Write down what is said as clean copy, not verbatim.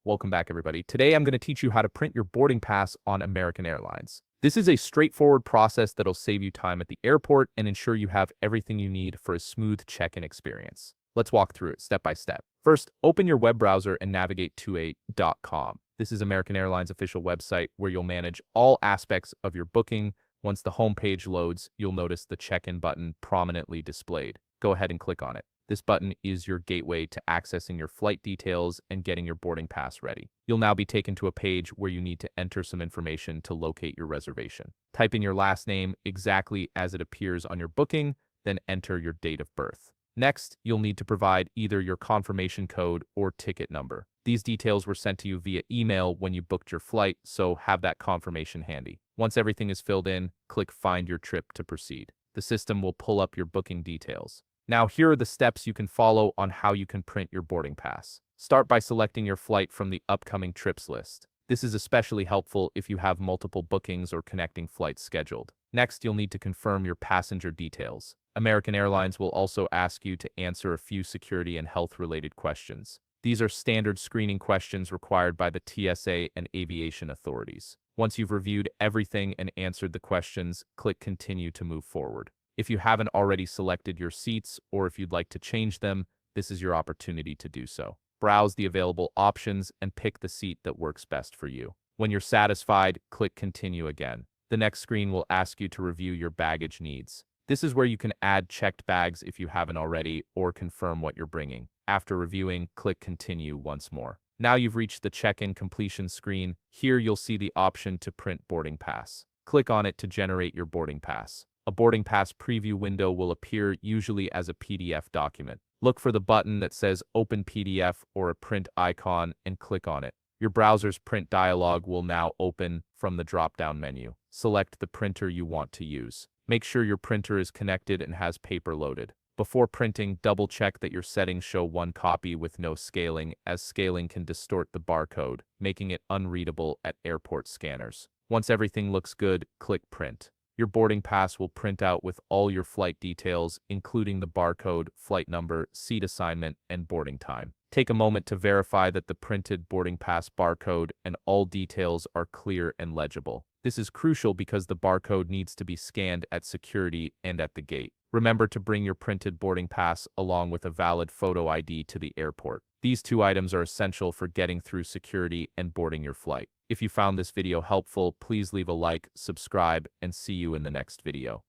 Welcome back, everybody. Today, I'm going to teach you how to print your boarding pass on American Airlines. This is a straightforward process that'll save you time at the airport and ensure you have everything you need for a smooth check-in experience. Let's walk through it step by step. First, open your web browser and navigate to a.com. This is American Airlines' official website where you'll manage all aspects of your booking. Once the home page loads, you'll notice the check-in button prominently displayed. Go ahead and click on it. This button is your gateway to accessing your flight details and getting your boarding pass ready. You'll now be taken to a page where you need to enter some information to locate your reservation. Type in your last name exactly as it appears on your booking, then enter your date of birth. Next, you'll need to provide either your confirmation code or ticket number. These details were sent to you via email when you booked your flight, so have that confirmation handy. Once everything is filled in, click Find Your Trip to proceed. The system will pull up your booking details. Now, here are the steps you can follow on how you can print your boarding pass. Start by selecting your flight from the upcoming trips list. This is especially helpful if you have multiple bookings or connecting flights scheduled. Next, you'll need to confirm your passenger details. American Airlines will also ask you to answer a few security and health-related questions. These are standard screening questions required by the TSA and aviation authorities. Once you've reviewed everything and answered the questions, click Continue to move forward. If you haven't already selected your seats or if you'd like to change them, this is your opportunity to do so. Browse the available options and pick the seat that works best for you. When you're satisfied, click Continue again. The next screen will ask you to review your baggage needs. This is where you can add checked bags if you haven't already or confirm what you're bringing. After reviewing, click Continue once more. Now you've reached the check-in completion screen. Here you'll see the option to print boarding pass. Click on it to generate your boarding pass. A boarding pass preview window will appear usually as a PDF document. Look for the button that says Open PDF or a print icon and click on it. Your browser's print dialog will now open from the drop-down menu. Select the printer you want to use. Make sure your printer is connected and has paper loaded. Before printing, double-check that your settings show one copy with no scaling, as scaling can distort the barcode, making it unreadable at airport scanners. Once everything looks good, click Print. Your boarding pass will print out with all your flight details, including the barcode, flight number, seat assignment, and boarding time. Take a moment to verify that the printed boarding pass barcode and all details are clear and legible. This is crucial because the barcode needs to be scanned at security and at the gate. Remember to bring your printed boarding pass along with a valid photo ID to the airport. These two items are essential for getting through security and boarding your flight. If you found this video helpful, please leave a like, subscribe, and see you in the next video.